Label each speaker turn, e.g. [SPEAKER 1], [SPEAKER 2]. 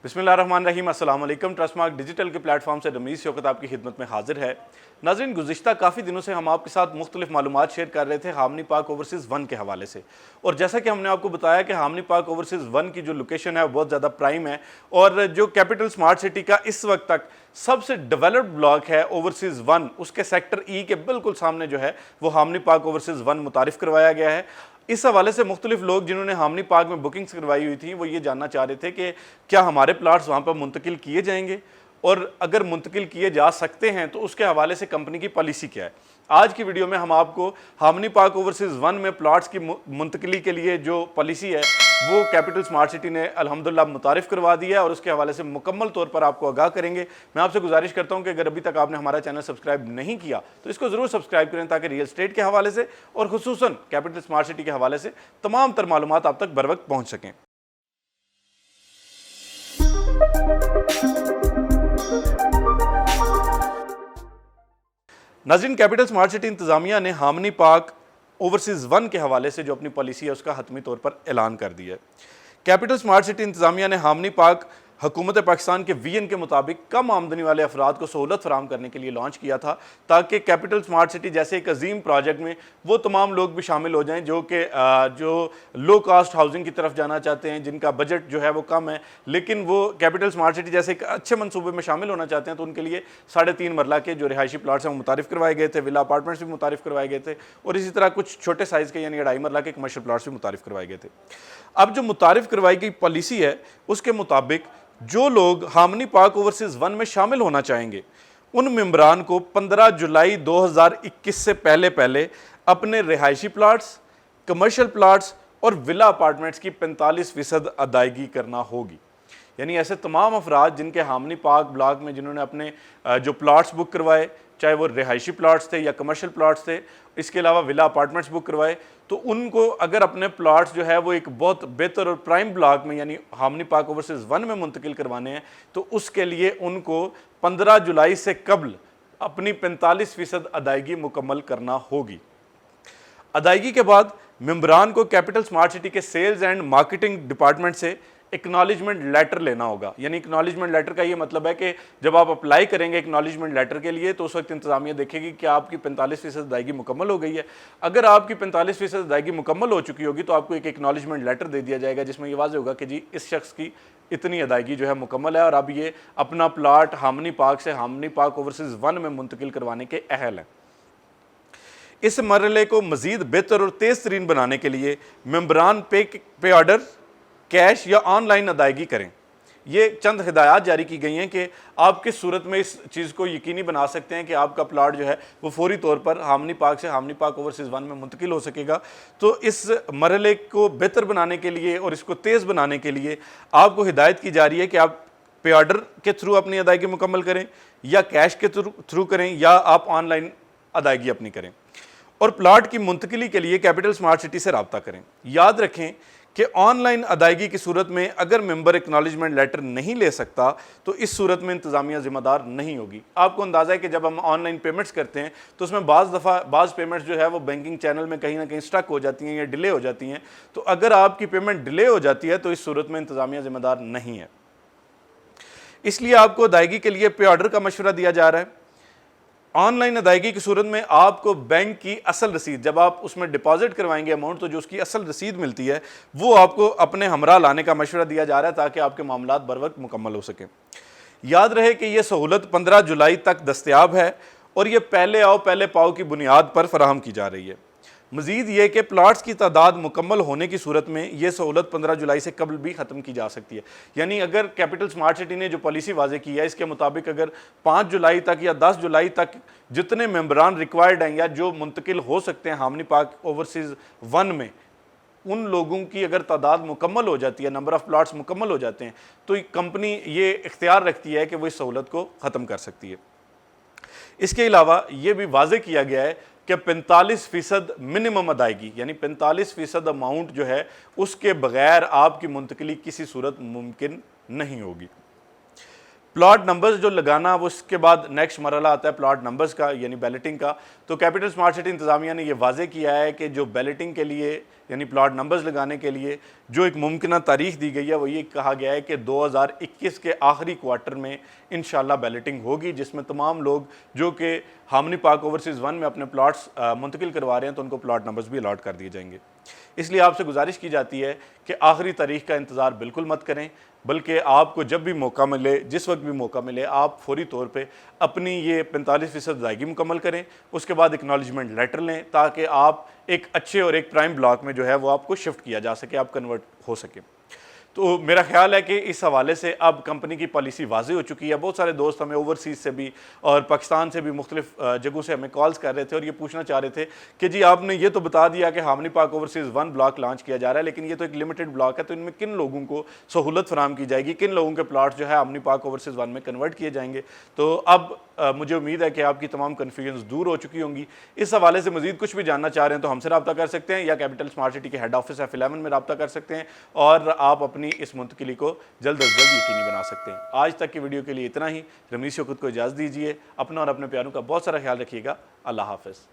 [SPEAKER 1] बिस्मिल्लाहिर्रहमानिर्रहीम। अस्सलाम वालेकुम। ट्रस्टमार्क डिजिटल के प्लेटफॉर्म से रमीज़ शौकत आपकी खिदमत में हाजिर है। नाज़रीन, गुज़िश्ता काफ़ी दिनों से हम आपके साथ मुख्तलिफ मालूमात शेयर कर रहे थे हामनी पार्क ओवरसीज़ 1 के हवाले से, और जैसा कि हमने आपको बताया कि हामनी पार्क ओवरसीज़ 1 की जो लोकेशन है वो बहुत ज़्यादा प्राइम है, और जो कैपिटल स्मार्ट सिटी का इस वक्त तक सबसे डेवलप्ड ब्लॉक है ओवरसीज़ 1, उसके सेक्टर ई के बिल्कुल सामने जो है वो हामनी पार्क ओवरसीज़ 1 मुतारिफ़ करवाया गया है। इस हवाले से मुख्तलिफ लोग जिन्होंने हामनी पार्क में बुकिंग्स करवाई हुई थी वो ये जानना चाह रहे थे कि क्या हमारे प्लाट्स वहाँ पर मुंतकिल किए जाएंगे, और अगर मुंतकिल किए जा सकते हैं तो उसके हवाले से कंपनी की पॉलिसी क्या है। आज की वीडियो में हम आपको हामनी पार्क ओवरसीज़ 1 में प्लाट्स की मुंतकिली के लिए जो पॉलिसी है वो कैपिटल स्मार्ट सिटी ने अल्हम्दुलिल्लाह मुतारिफ़ करवा दी है, और उसके हवाले से मुकम्मल तौर पर आपको आगाह करेंगे। मैं आपसे गुजारिश करता हूं कि अगर अभी तक आपने हमारा चैनल सब्सक्राइब नहीं किया तो इसको ज़रूर सब्सक्राइब करें, ताकि रियल एस्टेट के हवाले से और खुसूसन कैपिटल स्मार्ट सिटी के हवाले से तमाम तर मालूमात आप तक बर वक्त पहुँच सकें। नाज़रीन, कैपिटल स्मार्ट सिटी इंतज़ामिया ने हामनी पार्क ओवरसीज़ 1 के हवाले से जो अपनी पॉलिसी है उसका हतमी तौर पर ऐलान कर दिया है। कैपिटल स्मार्ट सिटी इंतज़ामिया ने हामनी पार्क हुकूमत पाकिस्तान के वीएन के मुताबिक कम आमदनी वाले अफराद को सहूलत फराहम करने के लिए लॉन्च किया था, ताकि कैपिटल स्मार्ट सिटी जैसे एक अजीम प्रोजेक्ट में वो तमाम लोग भी शामिल हो जाएं जो लो कास्ट हाउसिंग की तरफ जाना चाहते हैं, जिनका बजट जो है वो कम है, लेकिन वो कैपिटल स्मार्ट सिटी जैसे एक अच्छे मनसूबे में शामिल होना चाहते हैं। तो उनके लिए 3.5 मरला के जो रिहायशी प्लाट्स हैं वो मुतारिफ़ करवाए गए थे, विला अपार्टमेंट्स भी मुतारिफ़ करवाए गए थे, और इसी तरह कुछ छोटे साइज़ के यानी 2.5 मरला के कमर्शियल प्लाट्स भी मुतारिफ़ करवाए गए थे। अब जो मुतारिफ़ करवाई गई पॉलिसी है उसके मुताबिक जो लोग हामनी पार्क ओवरसीज़ 1 में शामिल होना चाहेंगे उन मेंबरान को 15 जुलाई 2021 से पहले अपने रिहायशी प्लाट्स, कमर्शियल प्लाट्स और विला अपार्टमेंट्स की 45% अदायगी करना होगी। यानी ऐसे तमाम अफराद जिनके हामनी पार्क ब्लॉक में जिन्होंने अपने जो प्लाट्स बुक करवाए, चाहे वो रिहायशी प्लाट्स थे या कमर्शियल प्लाट्स थे, इसके अलावा विला अपार्टमेंट्स बुक करवाए, तो उनको अगर अपने प्लाट्स जो है वो एक बहुत बेहतर और प्राइम ब्लॉक में यानी हामनी पार्क ओवरसीज़ 1 में मुंतकिल करवाने हैं, तो उसके लिए उनको 15 जुलाई से कबल अपनी 45% अदायगी मुकम्मल करना होगी। अदायगी के बाद मेंबरान को कैपिटल स्मार्ट सिटी के सेल्स एंड मार्केटिंग डिपार्टमेंट से एक्नॉलेजमेंट लेटर लेना होगा। यानी एक्नॉलेजमेंट लेटर का ये मतलब है कि जब आप अप्लाई करेंगे एक्नॉलेजमेंट लेटर के लिए तो उस वक्त इंतज़ामिया देखेगी कि आपकी 45% अदायगी मुकम्मल हो गई है। अगर आपकी 45% अदायगी मुकम्मल हो चुकी होगी तो आपको एक एक्नॉलेजमेंट लेटर दे दिया जाएगा, जिसमें ये वाज़ेह होगा कि जी इस शख्स की इतनी अदायगी जो है मुकम्मल है और अब ये अपना प्लाट हामनी पार्क से हामनी पार्क ओवरसीज़ 1 में मुंतकिल करवाने के अहल हैं। इस मरहले को मज़ीद बेहतर और तेज़ तरीन बनाने के लिए मेंबरान पे ऑर्डर, कैश या ऑनलाइन अदायगी करें। ये चंद हिदायत जारी की गई हैं कि आप किस सूरत में इस चीज़ को यकीनी बना सकते हैं कि आपका प्लाट जो है वो फौरी तौर पर हामनी पार्क से हामनी पार्क ओवरसीज़ 1 में मुंतकिल हो सकेगा। तो इस मरहले को बेहतर बनाने के लिए और इसको तेज़ बनाने के लिए आपको हिदायत की जा रही है कि आप पे ऑर्डर के थ्रू अपनी अदायगी मुकम्मल करें, या कैश के थ्रू करें, या आप ऑनलाइन अदायगी अपनी करें, और प्लाट की मुंतकिली के लिए कैपिटल स्मार्ट सिटी से रब्ता करें। याद रखें कि ऑनलाइन अदायगी की सूरत में अगर मेंबर एक्नॉलेजमेंट लेटर नहीं ले सकता तो इस सूरत में इंतज़ामिया ज़िम्मेदार नहीं होगी। आपको अंदाज़ा है कि जब हम ऑनलाइन पेमेंट्स करते हैं तो उसमें बाज़ पेमेंट्स जो है वो बैंकिंग चैनल में कहीं ना कहीं स्टक हो जाती हैं या डिले हो जाती हैं। तो अगर आपकी पेमेंट डिले हो जाती है तो इस सूरत में इंतज़ामिया ज़िम्मेदार नहीं है। इसलिए आपको अदायगी के लिए पे ऑर्डर का मशवरा दिया जा रहा है। ऑनलाइन अदायगी की सूरत में आपको बैंक की असल रसीद, जब आप उसमें डिपॉजिट करवाएंगे अमाउंट, तो जो उसकी असल रसीद मिलती है वो आपको अपने हमरा लाने का मशवरा दिया जा रहा है, ताकि आपके मामलात बर वक्त मुकम्मल हो सके। याद रहे कि यह सहूलत 15 जुलाई तक दस्तयाब है और ये पहले आओ पहले पाओ की बुनियाद पर फराहम की जा रही है। मज़ीद ये कि प्लाट्स की तादाद मुकम्मल होने की सूरत में ये सहूलत 15 जुलाई से कबल भी ख़त्म की जा सकती है। यानी अगर कैपिटल स्मार्ट सिटी ने जो पॉलिसी वाज़े की है इसके मुताबिक अगर 5 जुलाई तक या 10 जुलाई तक जितने मेंबरान रिक्वायर्ड हैं या जो मुंतकिल हो सकते हैं हामनी पार्क ओवरसीज़ 1 में, उन लोगों की अगर तादाद मुकम्मल हो जाती है, नंबर ऑफ़ प्लाट्स मुकम्मल हो जाते हैं, तो कंपनी ये इख्तियार रखती है कि वो इस सहूलत को ख़त्म कर सकती है। इसके अलावा ये भी वाज़े किया गया है कि 45% मिनिमम अदायगी यानी 45% अमाउंट जो है उसके बगैर आपकी मुंतकिली किसी सूरत मुमकिन नहीं होगी। प्लॉट नंबर्स जो लगाना वो उसके बाद नेक्स्ट मरहला आता है प्लॉट नंबर्स का यानी बैलेटिंग का। तो कैपिटल स्मार्ट सिटी इंतज़ामिया ने ये वाज़े किया है कि जो बैलेटिंग के लिए यानी प्लॉट नंबर्स लगाने के लिए جو ایک ممکنہ تاریخ دی گئی ہے وہ یہ کہا گیا ہے کہ 2021 کے آخری کوارٹر میں انشاءاللہ بیلٹنگ ہوگی، جس میں تمام لوگ جو کہ ہامنی پارک اوورسیز 1 میں اپنے پلاٹس منتقل کروا رہے ہیں تو ان کو پلاٹ نمبرز بھی الاٹ کر دیے جائیں گے۔ اس لیے آپ سے گزارش کی جاتی ہے کہ آخری تاریخ کا انتظار بالکل مت کریں، بلکہ آپ کو جب بھی موقع ملے، جس وقت بھی موقع ملے، آپ فوری طور پہ اپنی یہ 45% ادائیگی مکمل کریں، اس کے بعد اکنالجمنٹ لیٹر لیں تاکہ آپ ایک اچھے اور ایک پرائم بلاک میں جو ہے وہ آپ کو شفٹ کیا جا سکے، آپ کنورٹ ہو سکے۔ تو میرا خیال ہے کہ اس حوالے سے اب کمپنی کی پالیسی واضح ہو چکی ہے۔ بہت سارے دوست ہمیں اوورسیز سے بھی اور پاکستان سے بھی مختلف جگہوں سے ہمیں کالز کر رہے تھے اور یہ پوچھنا چاہ رہے تھے کہ جی آپ نے یہ تو بتا دیا کہ ہامنی پارک اوورسیز 1 بلاک لانچ کیا جا رہا ہے، لیکن یہ تو ایک لمیٹڈ بلاک ہے، تو ان میں کن لوگوں کو سہولت فراہم کی جائے گی، کن لوگوں کے پلاٹ جو ہے ہامنی پارک اوورسیز 1 میں کنورٹ کیے جائیں گے؟ تو اب مجھے امید ہے کہ آپ کی تمام کنفیوژنز دور ہو چکی ہوں گی۔ اس حوالے سے مزید کچھ بھی جاننا چاہ رہے ہیں تو ہم سے رابطہ کر سکتے ہیں یا کیپٹل اسمارٹ سٹی کے ہیڈ آفس F11 میں رابطہ کر سکتے ہیں اور آپ اپنی اس منتقلی کو جلد از جلد یقینی بنا سکتے ہیں۔ آج تک کی ویڈیو کے لیے اتنا ہی۔ رمیز شوکت کو اجازت دیجیے، اپنا اور اپنے پیاروں کا بہت سارا خیال رکھیے گا۔ اللہ حافظ۔